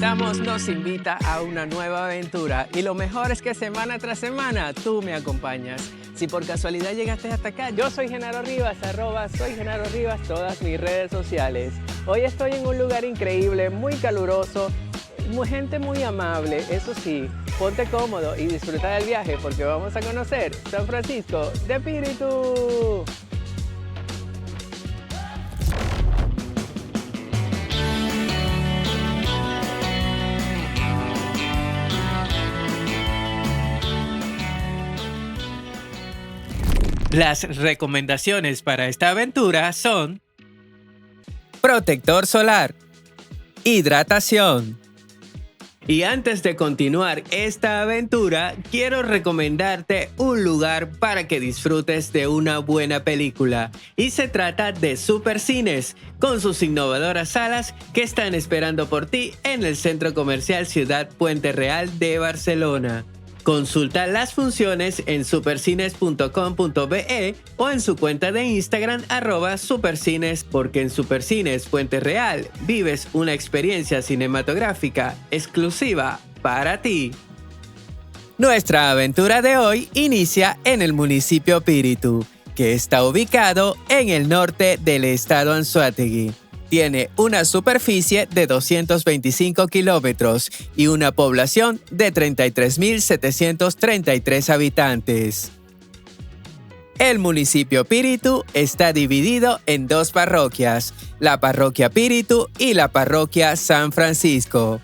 Comenzamos nos invita a una nueva aventura y lo mejor es que semana tras semana tú me acompañas. Si por casualidad llegaste hasta acá, yo soy Genaro Rivas, @soy Genaro Rivas, todas mis redes sociales. Hoy estoy en un lugar increíble, muy caluroso, gente muy amable, eso sí, ponte cómodo y disfruta del viaje porque vamos a conocer San Francisco de Espíritu. Las recomendaciones para esta aventura son: protector solar, hidratación. Y antes de continuar esta aventura, quiero recomendarte un lugar para que disfrutes de una buena película. Y se trata de Supercines, con sus innovadoras salas que están esperando por ti en el Centro Comercial Ciudad Puente Real de Barcelona. Consulta las funciones en supercines.com.be o en su cuenta de Instagram @supercines, porque en Supercines Puente Real vives una experiencia cinematográfica exclusiva para ti. Nuestra aventura de hoy inicia en el municipio Píritu, que está ubicado en el norte del estado Anzoátegui. Tiene una superficie de 225 kilómetros y una población de 33.733 habitantes. El municipio Píritu está dividido en dos parroquias, la parroquia Píritu y la parroquia San Francisco.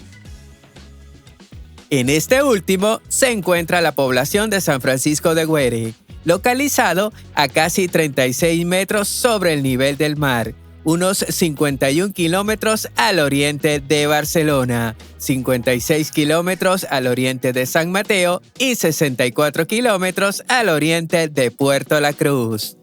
En este último se encuentra la población de San Francisco de Güere, localizado a casi 36 metros sobre el nivel del mar, unos 51 kilómetros al oriente de Barcelona, 56 kilómetros al oriente de San Mateo y 64 kilómetros al oriente de Puerto La Cruz.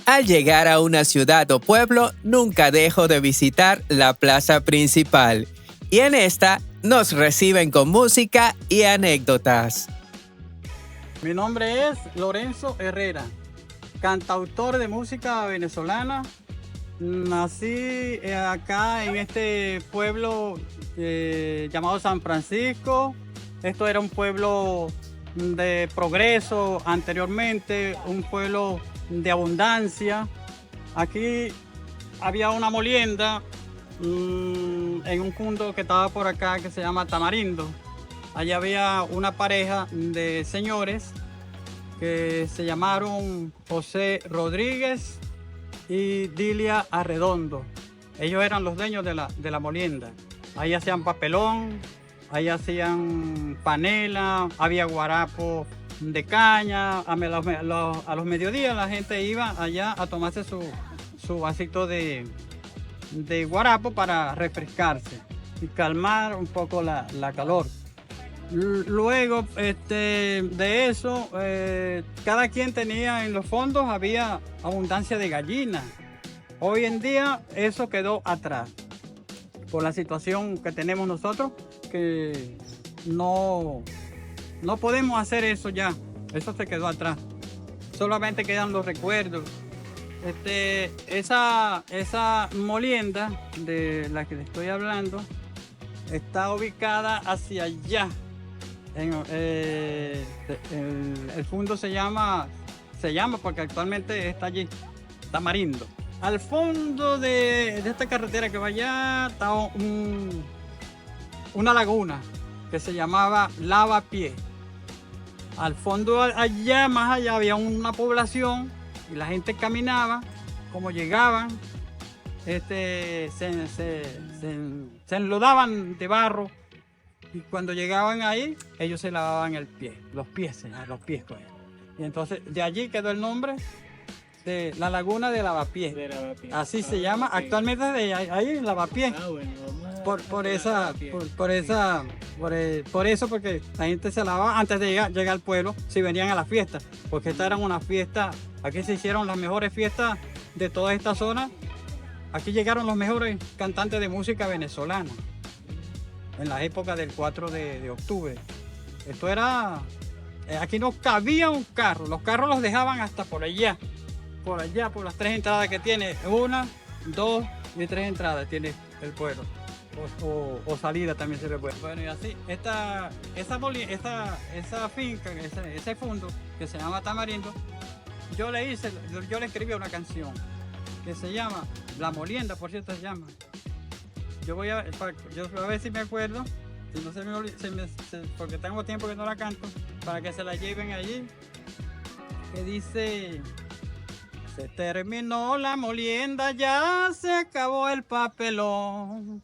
Al llegar a una ciudad o pueblo, nunca dejo de visitar la plaza principal. Y en esta nos reciben con música y anécdotas. Mi nombre es Lorenzo Herrera, cantautor de música venezolana. Nací acá en este pueblo llamado San Francisco. Esto era un pueblo de progreso anteriormente, un pueblo de abundancia. Aquí había una molienda en un punto que estaba por acá que se llama Tamarindo. Allí había una pareja de señores que se llamaron José Rodríguez y Dilia Arredondo. Ellos eran los dueños de la molienda. Ahí hacían papelón, ahí hacían panela, había guarapo de caña. A los mediodías la gente iba allá a tomarse su vasito de guarapo para refrescarse y calmar un poco la calor. Luego de eso, cada quien tenía en los fondos, había abundancia de gallinas. Hoy en día eso quedó atrás por la situación que tenemos nosotros, que no podemos hacer eso ya. Eso se quedó atrás. Solamente quedan los recuerdos. Esa molienda de la que le estoy hablando está ubicada hacia allá. El fondo se llama porque actualmente está allí, Tamarindo. Al fondo de esta carretera que va allá está una laguna que se llamaba Lavapié. Al fondo, allá, más allá, había una población y la gente caminaba. Como llegaban, se enlodaban de barro y cuando llegaban ahí, ellos se lavaban los pies. Pues. Y entonces de allí quedó el nombre de la laguna de Lavapiés. Así se llama actualmente, de ahí Lavapiés. Bueno, por eso, porque la gente se lavaba antes de llegar al pueblo, si venían a la fiesta, porque esta era una fiesta, aquí se hicieron las mejores fiestas de toda esta zona. Aquí llegaron los mejores cantantes de música venezolana en la época del 4 de octubre. Esto era, aquí no cabía un carro, los carros los dejaban hasta por allá, por las 3 entradas que tiene, 1, 2 y 3 entradas tiene el pueblo. O salida también se le puede. Bueno, y así, esa finca, ese fondo que se llama Tamarindo, yo le escribí una canción que se llama La Molienda, por cierto se llama. Yo voy a ver si me acuerdo, si no se me olvida, porque tengo tiempo que no la canto, para que se la lleven allí, que dice: se terminó la molienda, ya se acabó el papelón,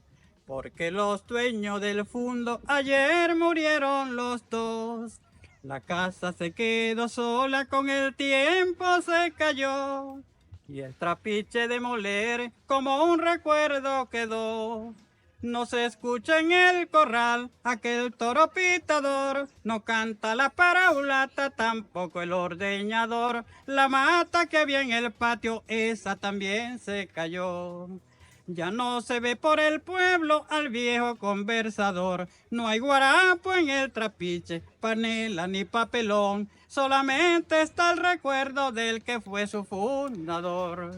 porque los dueños del fondo ayer murieron los dos. La casa se quedó sola, con el tiempo se cayó, y el trapiche de moler como un recuerdo quedó. No se escucha en el corral aquel toro pitador, no canta la paraulata, tampoco el ordeñador. La mata que había en el patio, esa también se cayó. Ya no se ve por el pueblo al viejo conversador, no hay guarapo en el trapiche, panela ni papelón, solamente está el recuerdo del que fue su fundador.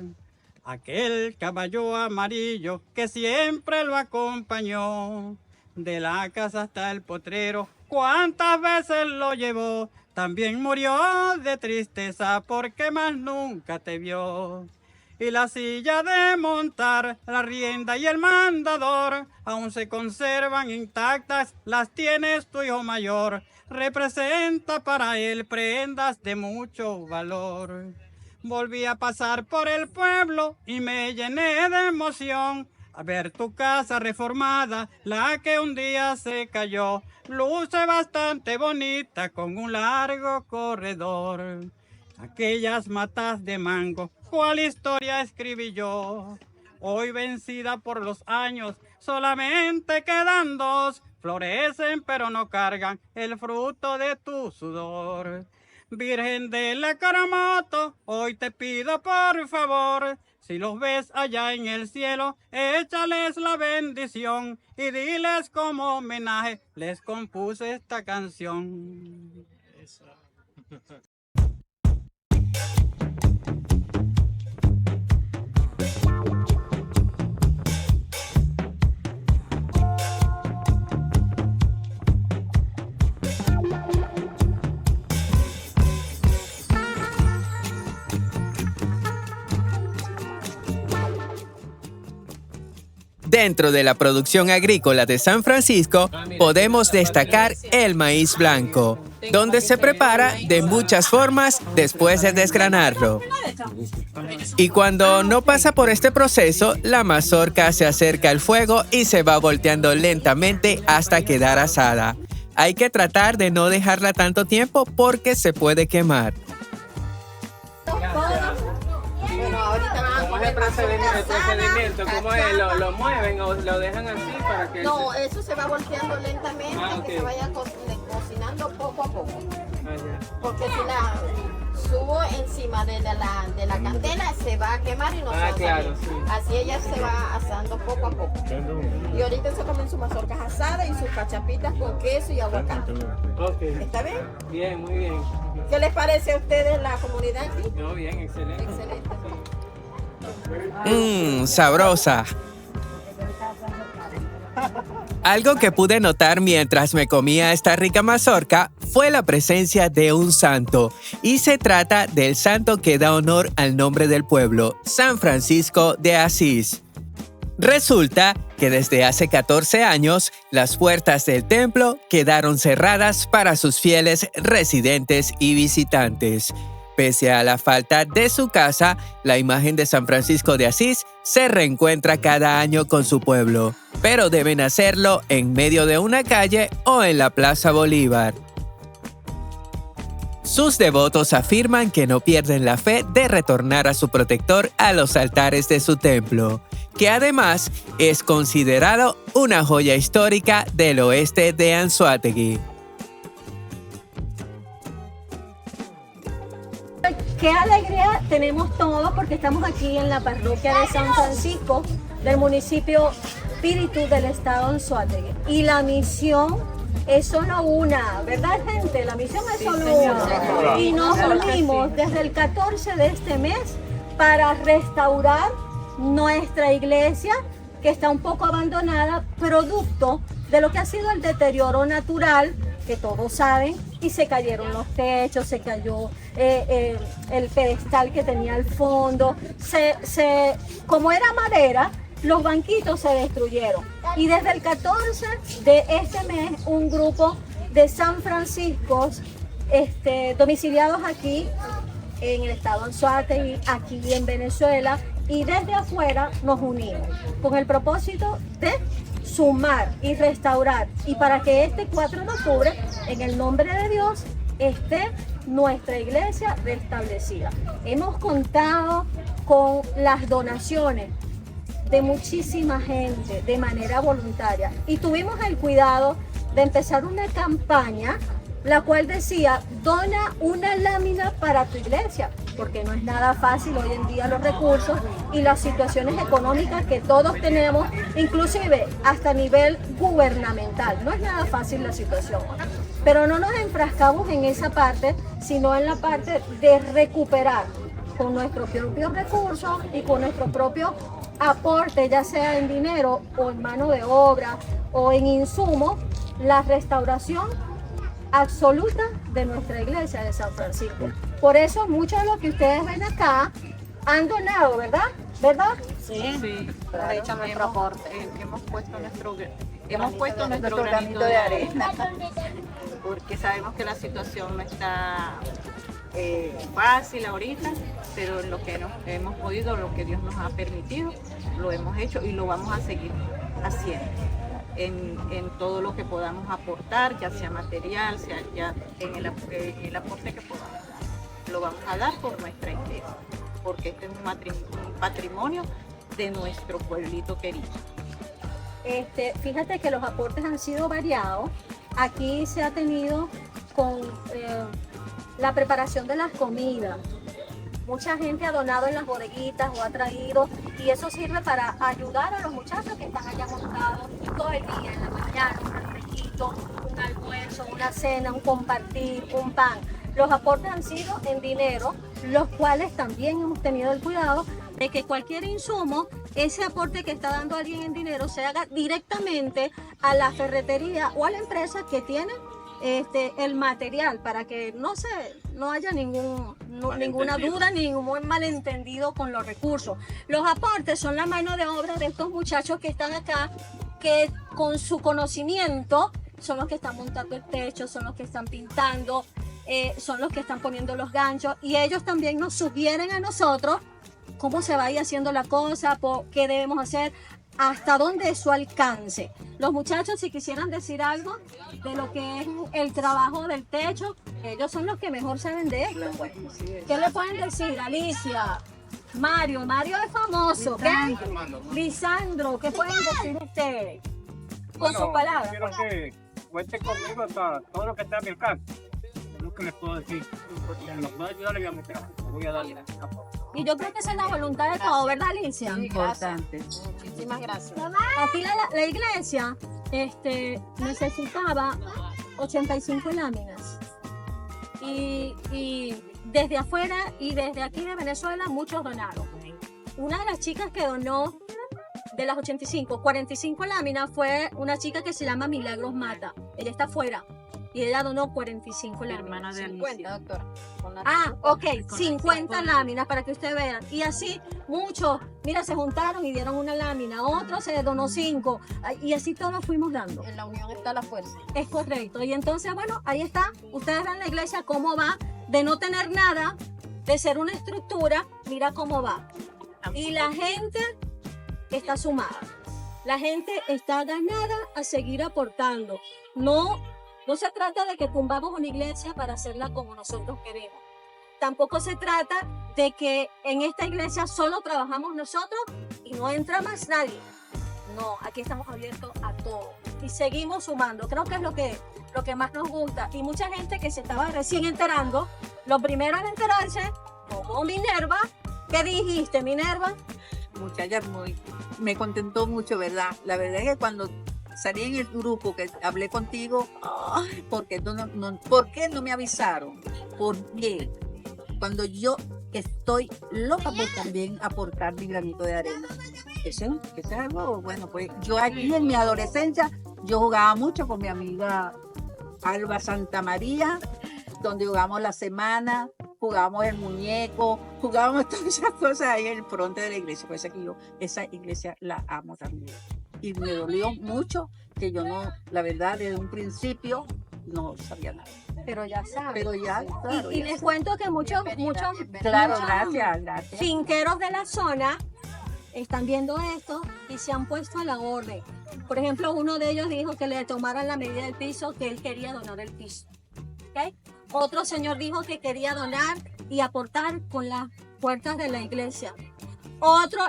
Aquel caballo amarillo que siempre lo acompañó, de la casa hasta el potrero, cuántas veces lo llevó, también murió de tristeza porque más nunca te vio. Y la silla de montar, la rienda y el mandador, aún se conservan intactas, las tienes tu hijo mayor, representa para él prendas de mucho valor. Volví a pasar por el pueblo y me llené de emoción, a ver tu casa reformada, la que un día se cayó, luce bastante bonita con un largo corredor. Aquellas matas de mango, ¿cuál historia escribí yo? Hoy vencida por los años, solamente quedan 2, florecen pero no cargan el fruto de tu sudor. Virgen de la Caramoto, hoy te pido por favor, si los ves allá en el cielo, échales la bendición y diles como homenaje, les compuse esta canción. Eso. Dentro de la producción agrícola de San Francisco, podemos destacar el maíz blanco, donde se prepara de muchas formas después de desgranarlo. Y cuando no pasa por este proceso, la mazorca se acerca al fuego y se va volteando lentamente hasta quedar asada. Hay que tratar de no dejarla tanto tiempo porque se puede quemar. Bueno, ahorita van a comer procedimiento? ¿Cómo es? ¿Lo mueven o lo dejan así para que...? No, eso se va volteando lentamente, que se vaya cocinando poco a poco. Porque si la subo encima de la candela, se va a quemar y no se va a salir. Sí. Así ella se va asando poco a poco. Y ahorita se comen sus mazorcas asadas y sus cachapitas con queso y aguacate. ¿Está bien? Bien, muy bien. ¿Qué les parece a ustedes la comunidad aquí? No, bien, excelente. Excelente. Sabrosa. Algo que pude notar mientras me comía esta rica mazorca fue la presencia de un santo, y se trata del santo que da honor al nombre del pueblo, San Francisco de Asís. Resulta que desde hace 14 años, las puertas del templo quedaron cerradas para sus fieles residentes y visitantes. Pese a la falta de su casa, la imagen de San Francisco de Asís se reencuentra cada año con su pueblo, pero deben hacerlo en medio de una calle o en la Plaza Bolívar. Sus devotos afirman que no pierden la fe de retornar a su protector a los altares de su templo, que además es considerado una joya histórica del oeste de Anzoátegui. Qué alegría tenemos todos porque estamos aquí en la parroquia de San Francisco del municipio Píritu del estado de Anzoátegui. Y la misión es solo una, ¿verdad, gente? La misión es solo una. Y nos unimos desde el 14 de este mes para restaurar nuestra iglesia, que está un poco abandonada, producto de lo que ha sido el deterioro natural, que todos saben, y se cayeron los techos, se cayó el pedestal que tenía al fondo, como era madera, los banquitos se destruyeron. Y desde el 14 de este mes, un grupo de San Francisco domiciliados aquí en el estado de Anzoátegui, aquí en Venezuela, y desde afuera nos unimos con el propósito de sumar y restaurar, y para que este 4 de octubre, en el nombre de Dios, esté nuestra iglesia restablecida. Hemos contado con las donaciones de muchísima gente de manera voluntaria y tuvimos el cuidado de empezar una campaña la cual decía: dona una lámina para tu iglesia, porque no es nada fácil hoy en día los recursos y las situaciones económicas que todos tenemos, inclusive hasta a nivel gubernamental. No es nada fácil la situación, pero no nos enfrascamos en esa parte, sino en la parte de recuperar con nuestros propios recursos y con nuestro propio aporte, ya sea en dinero o en mano de obra o en insumos, la restauración absoluta de nuestra iglesia de San Francisco. Por eso muchos de los que ustedes ven acá han donado, ¿verdad? ¿Verdad? Sí, claro. De hecho, nuestro aporte. Hemos puesto nuestro granito de arena, porque sabemos que la situación no está fácil ahorita, pero en lo que hemos podido, lo que Dios nos ha permitido, lo hemos hecho y lo vamos a seguir haciendo. En todo lo que podamos aportar, ya sea material, sea ya en el aporte que podamos dar. Lo vamos a dar por nuestra iglesia, porque este es un patrimonio de nuestro pueblito querido. Fíjate que los aportes han sido variados. Aquí se ha tenido con la preparación de las comidas. Mucha gente ha donado en las bodeguitas o ha traído, y eso sirve para ayudar a los muchachos que están allá montados todo el día, en la mañana, un refresquito, un almuerzo, una cena, un compartir, un pan. Los aportes han sido en dinero, los cuales también hemos tenido el cuidado de que cualquier insumo, ese aporte que está dando alguien en dinero, se haga directamente a la ferretería o a la empresa que tiene el material, para que no haya ninguna duda, ningún malentendido con los recursos. Los aportes son la mano de obra de estos muchachos que están acá, que con su conocimiento son los que están montando el techo, son los que están pintando, son los que están poniendo los ganchos, y ellos también nos sugieren a nosotros cómo se va a ir haciendo la cosa, qué debemos hacer, hasta dónde es su alcance. Los muchachos, si quisieran decir algo de lo que es el trabajo del techo, ellos son los que mejor saben de esto. ¿Qué le pueden decir, Alicia? Mario es famoso. Lisandro, ¿qué pueden decir ustedes? Con sus palabras. Quiero que cuente conmigo hasta todo lo que está a mi alcance. Es lo que les puedo decir. Porque nos puede ayudar, le voy a darle apoyo. Y yo creo que esa es la voluntad de todos, ¿verdad, Alicia? Sí, importante. Muchísimas gracias. Aquí la iglesia necesitaba 85 láminas. Y desde afuera y desde aquí de Venezuela muchos donaron. Una de las chicas que donó de las 85, 45 láminas fue una chica que se llama Milagros Mata. Ella está afuera. Y ella donó 45 láminas. Hermana de 50, doctora. Ah, ok, 50 láminas para que ustedes vean. Y así muchos Mira, se juntaron y dieron una lámina, otro se donó 5, y así todos fuimos dando. En la unión está la fuerza. Es correcto. Y entonces, bueno, ahí está. Ustedes ven la iglesia cómo va, de no tener nada, de ser una estructura, mira cómo va. Y la gente está sumada. La gente está ganada a seguir aportando. No se trata de que tumbamos una iglesia para hacerla como nosotros queremos. Tampoco se trata de que en esta iglesia solo trabajamos nosotros y no entra más nadie. No, aquí estamos abiertos a todo y seguimos sumando. Creo que es lo que más nos gusta. Y mucha gente que se estaba recién enterando, lo primero en enterarse, como Minerva. ¿Qué dijiste, Minerva? Muchacha, me contentó mucho, ¿verdad? La verdad es que cuando salí en el grupo que hablé contigo, ¿por qué no me avisaron? ¿Por qué? Cuando yo estoy loca por también aportar mi granito de arena. Eso es algo, bueno, pues yo aquí en mi adolescencia, yo jugaba mucho con mi amiga Alba Santa María, donde jugamos la semana, jugábamos el muñeco, jugábamos todas esas cosas ahí en el frente de la iglesia. Por eso que yo esa iglesia la amo también. Y me dolió mucho que yo no, la verdad, desde un principio no sabía nada. Pero ya saben. Pero ya, claro. Y les cuento que muchos Claro, gracias. finqueros de la zona están viendo esto y se han puesto a la orden. Por ejemplo, uno de ellos dijo que le tomaran la medida del piso, que él quería donar el piso. ¿Okay? Otro señor dijo que quería donar y aportar con las puertas de la iglesia.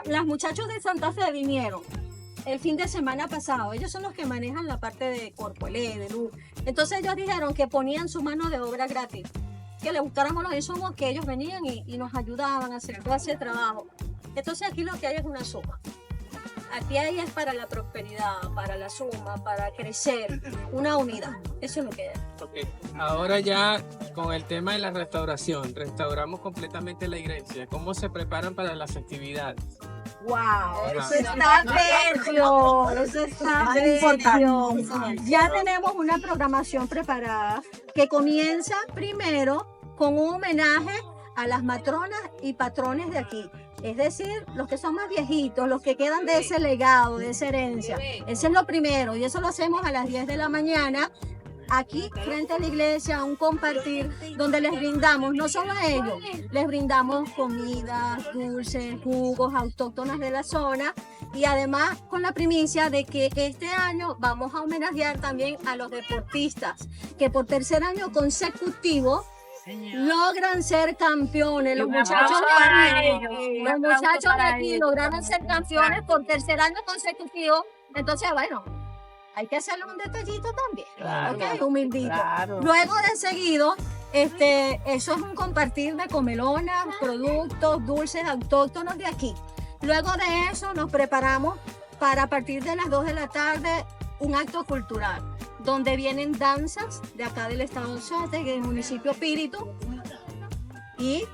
Las muchachos de Santa Fe vinieron el fin de semana pasado. Ellos son los que manejan la parte de Corpoelé, de luz. Entonces ellos dijeron que ponían su mano de obra gratis, que le buscáramos los insumos, que ellos venían y nos ayudaban a hacer todo ese trabajo. Entonces aquí lo que hay es una suma. Aquí hay es para la prosperidad, para la suma, para crecer, una unidad. Eso es lo que es. Okay. Ahora ya con el tema de la restauración, restauramos completamente la iglesia. ¿Cómo se preparan para las festividades? ¡Wow! Eso está bello, eso está bello. Ya tenemos una programación preparada que comienza primero con un homenaje a las matronas y patrones de aquí. Es decir, los que son más viejitos, los que quedan de ese legado, de esa herencia. Ese es lo primero y eso lo hacemos a las 10 de la mañana. Aquí, frente a la iglesia, un compartir donde les brindamos, no solo a ellos, les brindamos comida, dulces, jugos autóctonos de la zona y además con la primicia de que este año vamos a homenajear también a los deportistas que por tercer año consecutivo logran ser campeones. Los muchachos de aquí lograron ser campeones por tercer año consecutivo. Entonces, bueno, hay que hacerle un detallito también, claro, ¿okay? Humildito. Claro. Luego de seguido, eso es un compartir de comelonas, productos, dulces autóctonos de aquí. Luego de eso nos preparamos para a partir de las 2 de la tarde un acto cultural, donde vienen danzas de acá del estado de Anzoátegui, del municipio Píritu, y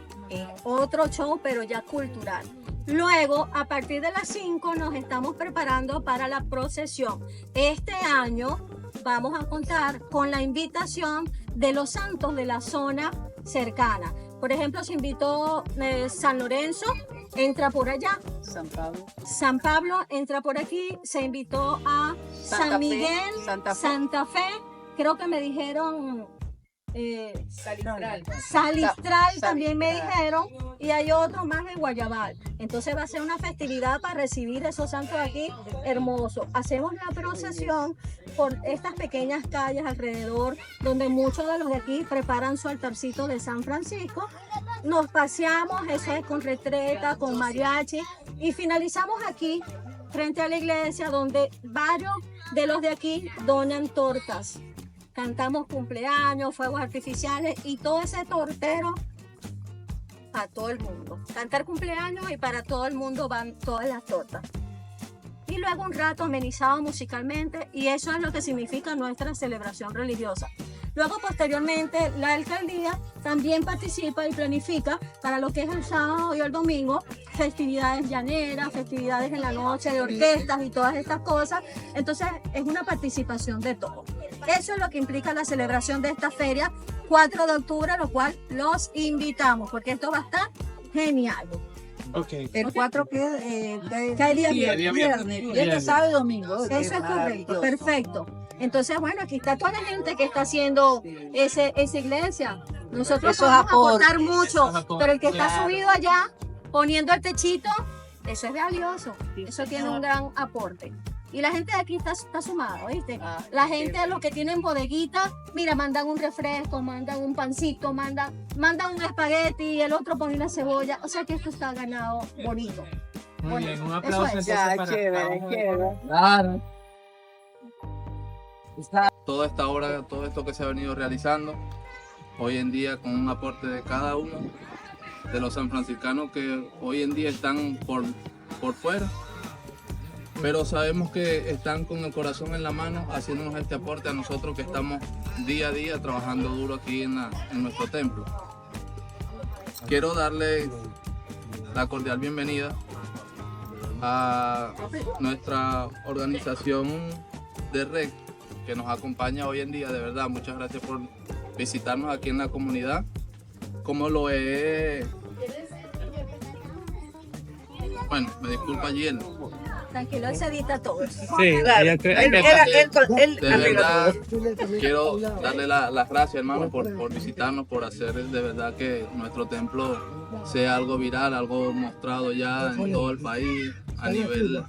otro show, pero ya cultural. Luego, a partir de las 5 nos estamos preparando para la procesión. Este año vamos a contar con la invitación de los santos de la zona cercana. Por ejemplo, se invitó San Lorenzo, entra por allá. San Pablo entra por aquí. Se invitó a San Miguel, Santa Fe. Creo que me dijeron Salistral también me dijeron, y hay otro más en Guayabal. Entonces va a ser una festividad para recibir esos santos aquí hermosos. Hacemos la procesión por estas pequeñas calles alrededor, donde muchos de los de aquí preparan su altarcito de San Francisco. Nos paseamos, eso es con retreta, con mariachi, y finalizamos aquí frente a la iglesia, donde varios de los de aquí donan tortas. Cantamos cumpleaños, fuegos artificiales y todo ese tortero a todo el mundo. Cantar cumpleaños y para todo el mundo van todas las tortas. Y luego un rato amenizado musicalmente, y eso es lo que significa nuestra celebración religiosa. Luego, posteriormente, la alcaldía también participa y planifica para lo que es el sábado y el domingo, festividades llaneras, festividades en la noche de orquestas y todas estas cosas. Entonces, es una participación de todos. Eso es lo que implica la celebración de esta feria, 4 de octubre, lo cual los invitamos, porque esto va a estar genial. Okay. El 4 que Cae día viernes, sábado y domingo. Eso es correcto, perfecto. Entonces, bueno, aquí está toda la gente que está haciendo esa iglesia. Nosotros Eso es podemos aporte. aportar mucho, Eso es aporte. pero el que está Claro. subido allá, poniendo el techito, eso es valioso. Eso tiene un gran aporte. Y la gente de aquí está sumada, ¿oíste? La gente, los que tienen bodeguitas, mira, mandan un refresco, mandan un pancito, mandan un espagueti, el otro pone una cebolla. O sea que esto está ganado bonito. Muy bien, un Eso aplauso es. entonces para cada uno de Claro. Toda esta obra, todo esto que se ha venido realizando, hoy en día con un aporte de cada uno de los sanfranciscanos que hoy en día están por fuera, pero sabemos que están con el corazón en la mano haciéndonos este aporte a nosotros que estamos día a día trabajando duro aquí en nuestro templo. Quiero darle la cordial bienvenida a nuestra organización de REC que nos acompaña hoy en día. De verdad, muchas gracias por visitarnos aquí en la comunidad, como lo es. Bueno, me disculpa Giel. Tranquilo, él se edita todo. Sí, ella De verdad, quiero darle las gracias, hermano, por visitarnos, por hacer de verdad que nuestro templo sea algo viral, algo mostrado ya en todo el país, a nivel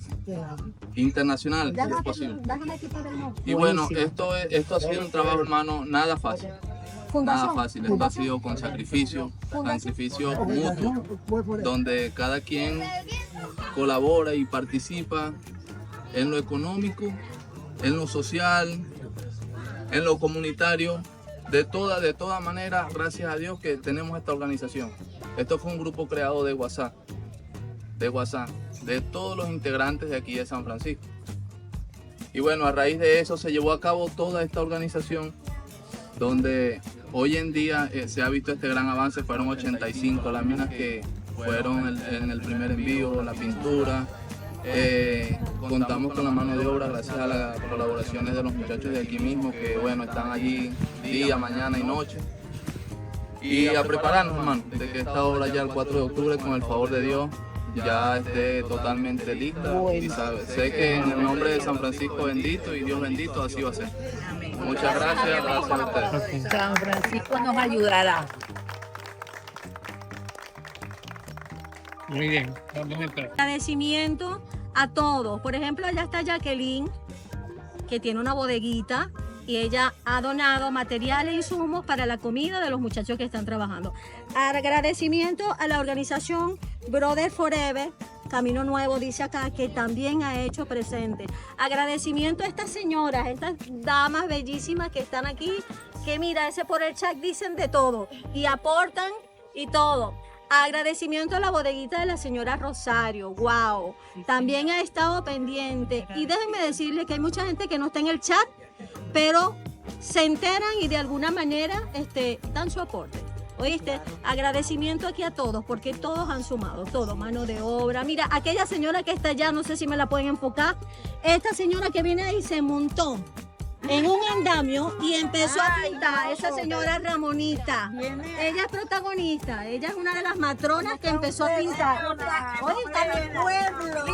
internacional, si es posible. Déjame quitar el nombre. Y bueno, esto ha sido un trabajo, hermano, nada fácil. Nada fácil, esto ha sido con sacrificio mutuo, donde cada quien colabora y participa en lo económico, en lo social, en lo comunitario, de toda manera, gracias a Dios que tenemos esta organización. Esto fue un grupo creado de WhatsApp, de todos los integrantes de aquí de San Francisco. Y bueno, a raíz de eso se llevó a cabo toda esta organización, donde hoy en día se ha visto este gran avance. Fueron 85 láminas que fueron en el primer envío, la pintura. Contamos con la mano de obra gracias a las colaboraciones de los muchachos de aquí mismo, que bueno, están allí día, mañana y noche. Y a prepararnos, hermano, de que esta obra ya el 4 de octubre, con el favor de Dios, ya esté totalmente lista. Y sé que en el nombre de San Francisco bendito y Dios bendito, así va a ser. Muchas gracias a ustedes. San Francisco nos ayudará. Muy bien. Agradecimiento a todos. Por ejemplo, allá está Jacqueline, que tiene una bodeguita y ella ha donado materiales e insumos para la comida de los muchachos que están trabajando. Agradecimiento a la organización Brother Forever, Camino Nuevo, dice acá, que también ha hecho presente. Agradecimiento a estas señoras, estas damas bellísimas que están aquí, que mira, ese por el chat dicen de todo y aportan y todo. Agradecimiento a la bodeguita de la señora Rosario, wow, también ha estado pendiente. Y déjenme decirles que hay mucha gente que no está en el chat, pero se enteran y de alguna manera dan su aporte. ¿Oíste? Agradecimiento aquí a todos, porque todos han sumado, todo, mano de obra. Mira, aquella señora que está allá, no sé si me la pueden enfocar, esta señora que viene ahí se montó en un andamio y empezó a pintar. Esa señora Ramonita, ella es protagonista, ella es una de las matronas que empezó a pintar. Hoy está en el pueblo.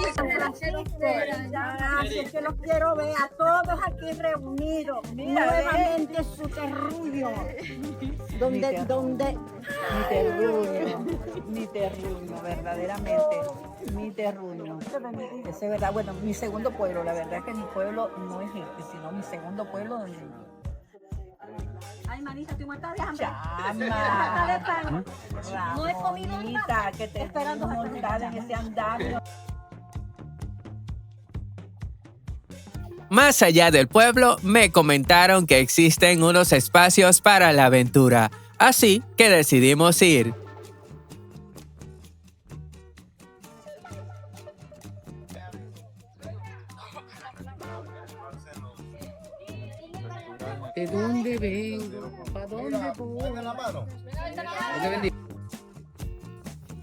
Gracias, que los quiero ver a todos aquí reunidos. Nuevamente su terruño. Mi terruño, verdaderamente, mi terruño. Eso es verdad. Bueno, mi segundo pueblo, la verdad es que mi pueblo no es este, sino mi segundo pueblo donde... Ay, manita, tú me estás dejando. Chama, No he comido Ramonita, que te esperando montar en ese andamio. Más allá del pueblo, me comentaron que existen unos espacios para la aventura, así que decidimos ir. ¿De dónde vengo? ¿Para dónde voy?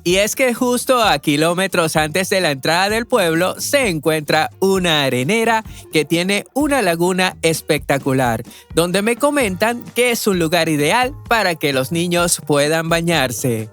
Y es que justo a kilómetros antes de la entrada del pueblo se encuentra una arenera que tiene una laguna espectacular, donde me comentan que es un lugar ideal para que los niños puedan bañarse.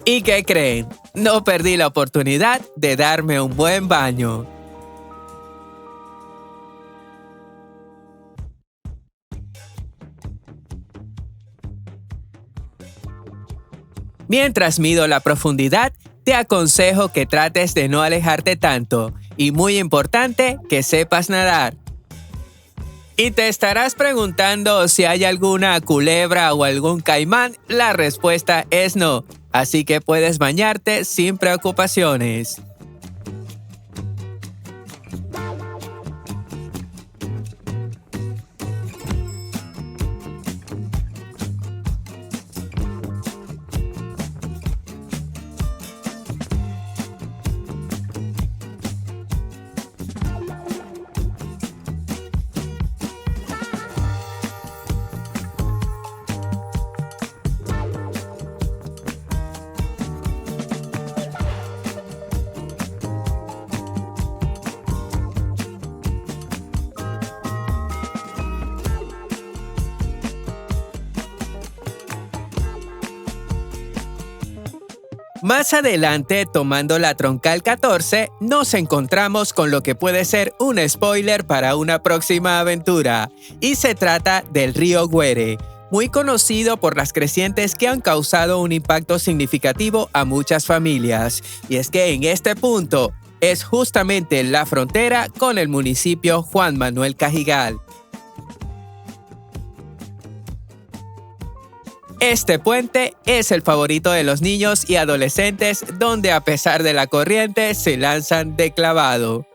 ¿Y qué creen? No perdí la oportunidad de darme un buen baño. Mientras mido la profundidad, te aconsejo que trates de no alejarte tanto y muy importante, que sepas nadar. Y te estarás preguntando si hay alguna culebra o algún caimán. La respuesta es no, así que puedes bañarte sin preocupaciones. Más adelante, tomando la troncal 14, nos encontramos con lo que puede ser un spoiler para una próxima aventura, y se trata del río Guere, muy conocido por las crecientes que han causado un impacto significativo a muchas familias. Y es que en este punto es justamente la frontera con el municipio Juan Manuel Cajigal. Este puente es el favorito de los niños y adolescentes, donde a pesar de la corriente se lanzan de clavado.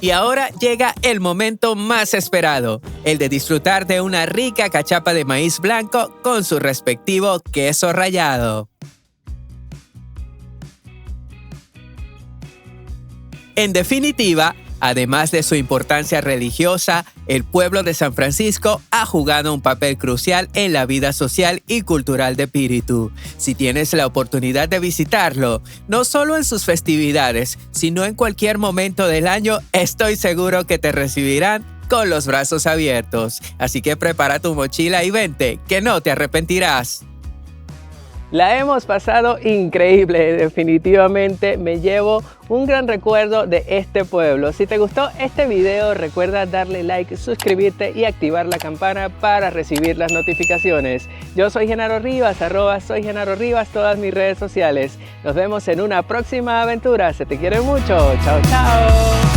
Y ahora llega el momento más esperado, el de disfrutar de una rica cachapa de maíz blanco con su respectivo queso rallado. En definitiva, además de su importancia religiosa, el pueblo de San Francisco ha jugado un papel crucial en la vida social y cultural de Píritu. Si tienes la oportunidad de visitarlo, no solo en sus festividades, sino en cualquier momento del año, estoy seguro que te recibirán con los brazos abiertos. Así que prepara tu mochila y vente, que no te arrepentirás. La hemos pasado increíble, definitivamente me llevo un gran recuerdo de este pueblo. Si te gustó este video, recuerda darle like, suscribirte y activar la campana para recibir las notificaciones. Yo soy Genaro Rivas, @soy Genaro Rivas, todas mis redes sociales. Nos vemos en una próxima aventura. Se te quiere mucho. Chao, chao.